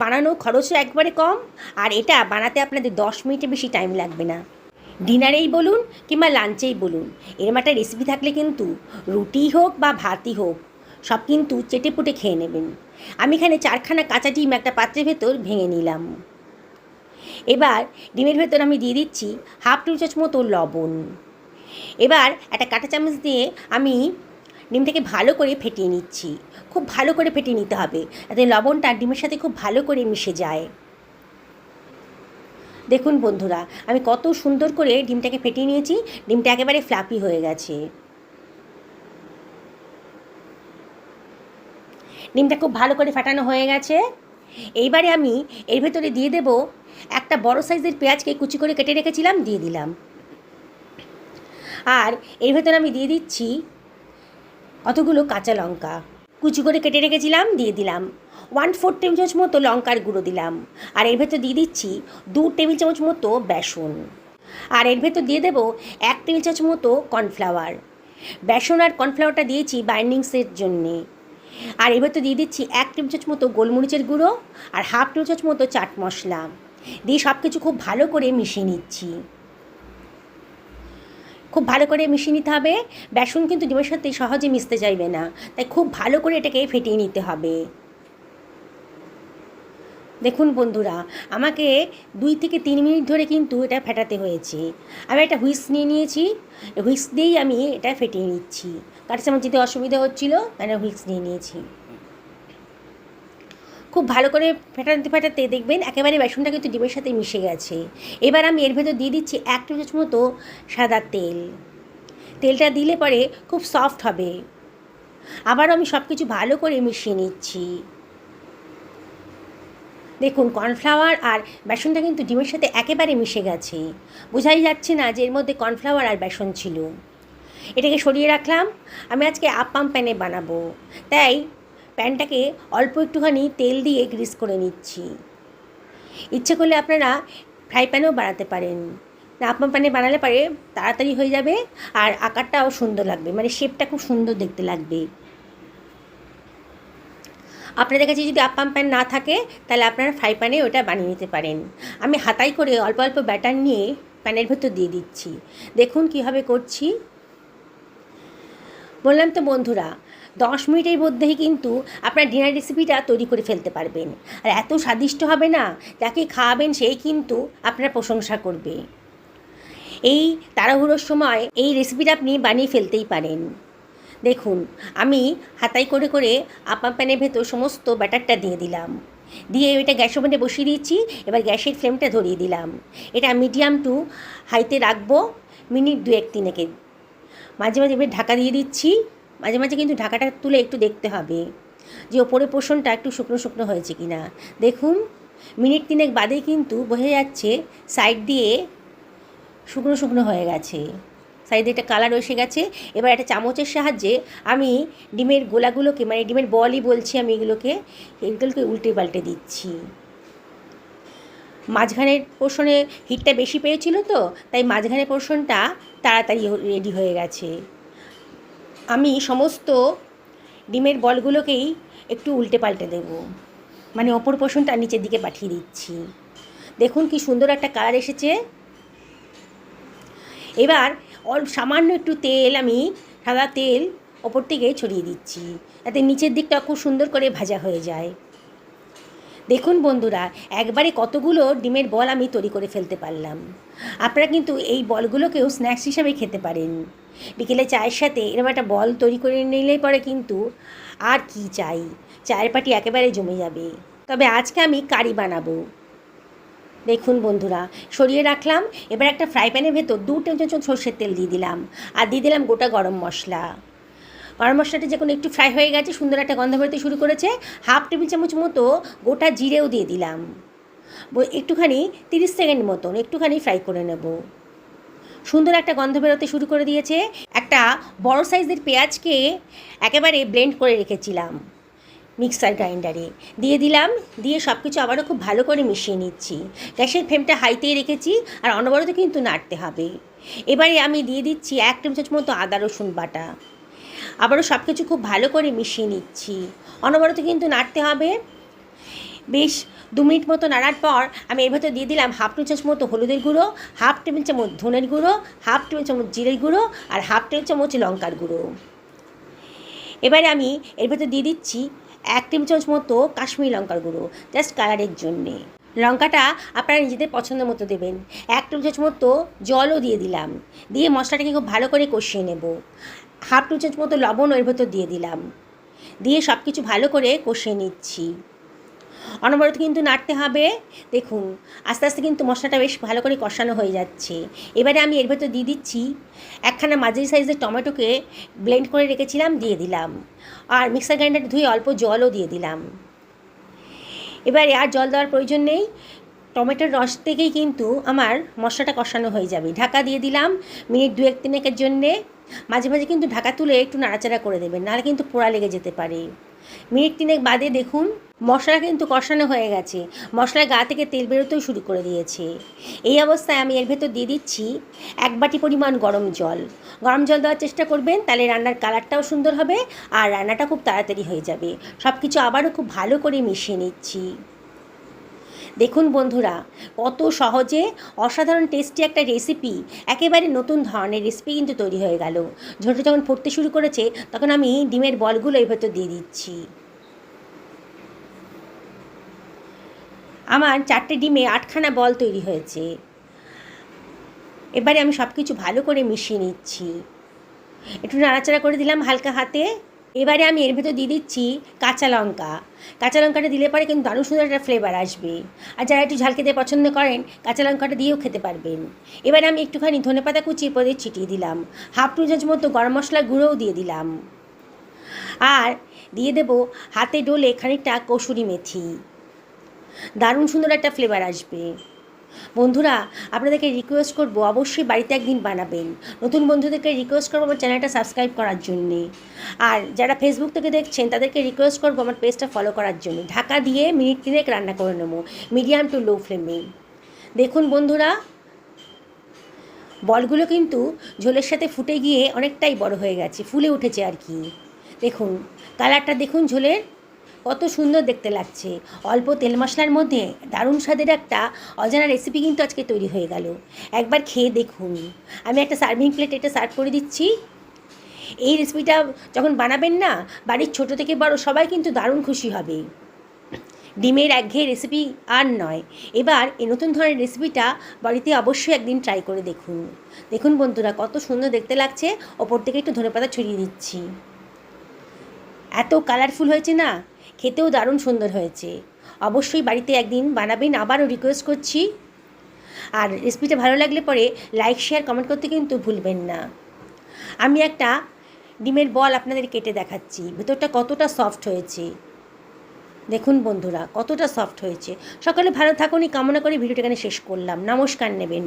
বানানো খরচও একবারে কম, আর এটা বানাতে আপনাদের 10 মিনিটের বেশি টাইম লাগবে না। ডিনারেই বলুন কিংবা লাঞ্চেই বলুন, এরম একটা রেসিপি থাকলে কিন্তু রুটি হোক বা ভাতই হোক সব কিন্তু চেটেপুটে খেয়ে নেবেন। আমি এখানে 4খানা কাঁচা ডিম একটা পাত্রের ভেতর ভেঙে নিলাম। এবার ডিমের ভেতর আমি দিয়ে দিচ্ছি হাফ টেবিল চামচ মতো লবণ। এবার একটা কাঁটা চামচ দিয়ে আমি ডিমটাকে ভালো করে ফেটিয়ে নিচ্ছি। খুব ভালো করে ফেটিয়ে নিতে হবে, যাতে লবণটা ডিমের সাথে খুব ভালো করে মিশে যায়। দেখুন বন্ধুরা, আমি কত সুন্দর করে ডিমটাকে ফেটিয়ে নিয়েছি। ডিমটা একেবারে ফ্লাফি হয়ে গেছে। ডিমটা খুব ভালো করে ফাটানো হয়ে গেছে। এইবারে আমি এর ভেতরে দিয়ে দেব একটা বড় সাইজের পেঁয়াজকে কুচি করে কেটে রেখেছিলাম, দিয়ে দিলাম। আর এর ভেতরে আমি দিয়ে দিচ্ছি কতগুলো কাঁচা লঙ্কা কুচি করে কেটে রেখেছিলাম, দিয়ে দিলাম। 1/4 টেবিল চামচ মতো লঙ্কার গুঁড়ো দিলাম। আর এর ভেতর দিয়ে দিচ্ছি 2 টেবিল চামচ মতো বেসন। আর এর ভেতর দিয়ে দেবো 1 টেবিল চামচ মতো কর্নফ্লাওয়ার। বেসন আর কর্নফ্লাওয়ারটা দিয়েছি বাইন্ডিংসের জন্যে। আর এর ভেতর দিয়ে দিচ্ছি 1 টেবিল চামচ মতো গোলমরিচের গুঁড়ো আর হাফ টেবিল চামচ মতো চাট মশলা দিয়ে সব কিছু খুব ভালো করে মিশিয়ে নিচ্ছি। খুব ভালো করে মিশিয়ে নিতে হবে। বেসন কিন্তু ডিমের সাথে সহজে মিশতে চাইবে না, তাই খুব ভালো করে এটাকে ফেটিয়ে নিতে হবে। দেখুন বন্ধুরা, আমাকে 2 থেকে 3 মিনিট ধরে কিন্তু এটা ফেটাতে হয়েছে। আমি একটা হুইস্ক নিয়ে নিয়েছি, হুইস্ক দিয়েই আমি এটা ফেটিয়ে নিচ্ছি। কাটার সময় যেতে অসুবিধা হচ্ছিলো তাই হুইস্ক নিয়ে নিয়েছি। খুব ভালো করে ফেটাতে ফেটাতে দেখবেন একেবারে বেসনটা কিন্তু ডিমের সাথে মিশে গেছে। এবার আমি এর ভেতর দিয়ে দিচ্ছি 1 টেবিল চামচ মতো সাদা তেল। তেলটা দিলে পরে খুব সফট হবে। আবারও আমি সব কিছু ভালো করে মিশিয়ে নিচ্ছি। দেখুন কর্নফ্লাওয়ার আর বেসনটা কিন্তু ডিমের সাথে একেবারে মিশে গেছে। বোঝাই যাচ্ছে না যে এর মধ্যে কর্নফ্লাওয়ার আর বেসন ছিল। এটাকে সরিয়ে রাখলাম। আমি আজকে আপ্পাম প্যানে বানাবো, তাই প্যানটাকে অল্প একটুখানি তেল দিয়ে গ্রিস করে নিচ্ছি। ইচ্ছে করলে আপনারা ফ্রাই প্যানেও বানাতে পারেন। না, আপ্পাম প্যানে বানালে পারে তাড়াতাড়ি হয়ে যাবে আর আকারটাও সুন্দর লাগবে, মানে শেপটা খুব সুন্দর দেখতে লাগবে। আপনাদের কাছে যদি আপ্পাম প্যান না থাকে তাহলে আপনারা ফ্রাই প্যানে ওটা বানিয়ে নিতে পারেন। আমি হাতায় করে অল্প অল্প ব্যাটার নিয়ে প্যানের ভেতর দিয়ে দিচ্ছি। দেখুন কীভাবে করছি। বললাম তো বন্ধুরা, 10 মিনিটের মধ্যেই কিন্তু আপনার ডিনার রেসিপিটা তৈরি করে ফেলতে পারবেন। আর এত স্বাদিষ্ট হবে না, যাকে খাওয়াবেন সেই কিন্তু আপনার প্রশংসা করবে। এই তাড়াহুড়োর সময় এই রেসিপিটা আপনি বানিয়ে ফেলতেই পারেন। দেখুন আমি হাতাই করে করে আপ্পাম প্যানের ভেতর সমস্ত ব্যাটারটা দিয়ে দিলাম, দিয়ে এটা গ্যাস ওভেনে বসিয়ে দিয়েছি। এবার গ্যাসের ফ্লেমটা ধরিয়ে দিলাম। এটা মিডিয়াম টু হাইতে রাখবো মিনিট 2-3 মাঝে মাঝে এবার ঢাকা দিয়ে দিচ্ছি। মাঝে মাঝে কিন্তু ঢাকাটা তুলে একটু দেখতে হবে যে ওপরের পোর্শনটা একটু শুকনো শুকনো হয়েছে কি না। দেখুন মিনিট 3 বাদেই কিন্তু বোঝা যাচ্ছে সাইড দিয়ে শুকনো শুকনো হয়ে গেছে, সাইডে একটা কালার এসে গেছে। এবার একটা চামচের সাহায্যে আমি ডিমের গোলাগুলোকে, মানে ডিমের বলই বলছি আমি এগুলোকে উল্টে পাল্টে দিচ্ছি। মাঝখানের পোর্শনে হিটটা বেশি পেয়েছিল তো, তাই মাঝখানের পোর্শনটা তাড়াতাড়ি রেডি হয়ে গেছে। আমি সমস্ত ডিমের বলগুলোকেই একটু উল্টে পাল্টে দেব, মানে ওপর পোর্শনটা নিচের দিকে পাঠিয়ে দিচ্ছি। দেখুন কি সুন্দর একটা কালার এসেছে। এবার সামান্য একটু তেল, আমি সাদা তেল ওপর থেকে ছড়িয়ে দিচ্ছি, যাতে নিচের দিকটা খুব সুন্দর করে ভাজা হয়ে যায়। দেখুন বন্ধুরা, একবারে কতগুলো ডিমের বল আমি তৈরি করে ফেলতে পারলাম। আপনারা কিন্তু এই বলগুলোকেও স্ন্যাক্স হিসাবে খেতে পারেন। বিকেলে চায়ের সাথে এরকম একটা বল তৈরি করে নিলেই পরে কিন্তু আর কি চাই, চায়ের পাটি একেবারে জমে যাবে। তবে আজকে আমি কারি বানাবো। দেখুন বন্ধুরা, সরিয়ে রাখলাম। এবার একটা ফ্রাই প্যানের ভেতর 2 টেবিল চামচ সর্ষের তেল দিয়ে দিলাম, আর দিয়ে দিলাম গোটা গরম মশলা। গরম মশলাটা যখন একটু ফ্রাই হয়ে গেছে, সুন্দর একটা গন্ধ বেরোতে শুরু করেছে, হাফ টেবিল চামচ মতো গোটা জিরেও দিয়ে দিলাম। একটুখানি 30 সেকেন্ড মতন একটুখানি ফ্রাই করে নেব। সুন্দর একটা গন্ধ বেরোতে শুরু করে দিয়েছে। একটা বড় সাইজের পেঁয়াজকে একেবারে ব্লেন্ড করে রেখেছিলাম মিক্সার গ্রাইন্ডারে, দিয়ে দিলাম। দিয়ে সব কিছু আবারও খুব ভালো করে মিশিয়ে নিচ্ছি। গ্যাসের ফ্লেমটা হাইতেই রেখেছি, আর অনবরত কিন্তু নাড়তে হবে। এবারে আমি দিয়ে দিচ্ছি 1 টেবিল চামচ মতো আদা রসুন বাটা। আবারও সব কিছু খুব ভালো করে মিশিয়ে নিচ্ছি, অনবরত কিন্তু নাড়তে হবে। বেশ 2 মিনিট মতো নাড়ার পর আমি এর ভেতর দিয়ে দিলাম হাফ টেবিল চামচ মতো হলুদের গুঁড়ো, হাফ টেবিল চামচ ধনের গুঁড়ো, হাফ টেবিল চামচ জিরের গুঁড়ো আর হাফ টেবিল চামচ লঙ্কার গুঁড়ো। এবারে আমি এর ভেতর দিয়ে দিচ্ছি 1 টেবিল চামচ মতো কাশ্মীরি লঙ্কার গুঁড়ো, জাস্ট কালারের জন্যে। লঙ্কাটা আপনারা নিজেদের পছন্দ মতো দেবেন। 1 টেবিল চামচ মতো জলও দিয়ে দিলাম, দিয়ে মশলাটাকে খুব ভালো করে কষিয়ে নেব। হাফ টেবিল চামচ মতো লবণও এর ভেতর দিয়ে দিলাম, দিয়ে সব কিছু ভালো করে কষিয়ে নিচ্ছি। অনবরত কিন্তু নাড়তে হবে। দেখুন আস্তে আস্তে কিন্তু মশলাটা বেশ ভালো করে কষানো হয়ে যাচ্ছে। এবারে আমি এর ভেতর দিয়ে দিচ্ছি একখানা মাঝারি সাইজের টমেটোকে ব্লেন্ড করে রেখেছিলাম, দিয়ে দিলাম। আর মিক্সার গ্রাইন্ডার ধুয়ে অল্প জলও দিয়ে দিলাম। এবারে আর জল দেওয়ার প্রয়োজন নেই, টমেটোর রস থেকেই কিন্তু আমার মশলাটা কষানো হয়ে যাবে। ঢাকা দিয়ে দিলাম মিনিট 2-3 জন্যে। মাঝে মাঝে কিন্তু ঢাকা তুলে একটু নাড়াচাড়া করে দেবেন, নাহলে কিন্তু পোড়া লেগে যেতে পারে। মিনিট 3 বাদে দেখুন মশলা কিন্তু কষানো হয়ে গেছে, মশলার গা থেকে তেল বেরোতেও শুরু করে দিয়েছে। এই অবস্থায় আমি এর ভেতর দিয়ে দিচ্ছি 1 বাটি পরিমাণ গরম জল। গরম জল দেওয়ার চেষ্টা করবেন, তাহলে রান্নার কালারটাও সুন্দর হবে আর রান্নাটা খুব তাড়াতাড়ি হয়ে যাবে। সব কিছু আবারও খুব ভালো করে মিশিয়ে নিচ্ছি। দেখুন বন্ধুরা, কত সহজে অসাধারণ টেস্টি একটা রেসিপি, একেবারে নতুন ধরনের রেসিপি কিন্তু তৈরি হয়ে গেল। ঝোলটা যখন ফুটতে শুরু করেছে তখন আমি ডিমের বলগুলো এর ভেতর দিয়ে দিচ্ছি। আমার 4টে ডিমে 8খানা বল তৈরি হয়েছে। এবারে আমি সব কিছু ভালো করে মিশিয়ে নিচ্ছি, একটু নাড়াচাড়া করে দিলাম হালকা হাতে। এবারে আমি এর ভেতর দিয়ে দিচ্ছি কাঁচা লঙ্কা। কাঁচা লঙ্কাটা দিলে পরে কিন্তু দারুণ সুন্দর একটা ফ্লেভার আসবে। আর যারা একটু ঝাল খেতে পছন্দ করেন কাঁচা লঙ্কাটা দিয়েও খেতে পারবেন। এবারে আমি একটুখানি ধনেপাতা কুচি পরে ছিটিয়ে দিলাম, হাফ টেবিল চামচ মতো গরম মশলা গুঁড়োও দিয়ে দিলাম। আর দিয়ে দেব হাতে ডলে খানিকটা কসুরি মেথি, দারুণ সুন্দর একটা ফ্লেভার আসবে। বন্ধুরা আপনাদেরকে রিকোয়েস্ট করব অবশ্যই বাড়িতে একদিন বানাবেন। নতুন বন্ধুদেরকে রিকোয়েস্ট করবো আমার চ্যানেলটা সাবস্ক্রাইব করার জন্যে। আর যারা ফেসবুক থেকে দেখছেন তাদেরকে রিকোয়েস্ট করবো আমার পেজটা ফলো করার জন্য। ঢাকা দিয়ে মিনিট 3 রান্না করে নেবো মিডিয়াম টু লো ফ্লেমে। দেখুন বন্ধুরা বলগুলো কিন্তু ঝোলের সাথে ফুটে গিয়ে অনেকটাই বড় হয়ে গেছে, ফুলে উঠেছে আর কি। দেখুন কালারটা দেখুন ঝোলের কত সুন্দর দেখতে লাগছে। অল্প তেল মশলার মধ্যে দারুণ স্বাদের একটা অজানা রেসিপি কিন্তু আজকে তৈরি হয়ে গেল। একবার খেয়ে দেখুন। আমি একটা সার্ভিং প্লেট এটা সার্ভ করে দিচ্ছি। এই রেসিপিটা যখন বানাবেন না, বাড়ির ছোট থেকে বড় সবাই কিন্তু দারুণ খুশি হবে। ডিমের একঘেয়ে রেসিপি আর নয়। এবার এই নতুন ধরনের রেসিপিটা বাড়িতে অবশ্যই একদিন ট্রাই করে দেখুন। দেখুন বন্ধুরা কত সুন্দর দেখতে লাগছে। ওপর থেকে একটু ধনেপাতা ছড়িয়ে দিচ্ছি। এত কালারফুল হয়েছে না, খেতেও দারুণ সুন্দর হয়েছে। অবশ্যই বাড়িতে একদিন বানাবেন, আবারও রিকোয়েস্ট করছি। আর রেসিপিটা ভালো লাগলে পরে লাইক শেয়ার কমেন্ট করতে কিন্তু ভুলবেন না। আমি একটা ডিমের বল আপনাদের কেটে দেখাচ্ছি, ভেতরটা কতটা সফট হয়েছে। দেখুন বন্ধুরা কতটা সফট হয়েছে। সকলে ভালো থাকুন এই কামনা করে ভিডিওটা এখানে শেষ করলাম। নমস্কার নেবেন।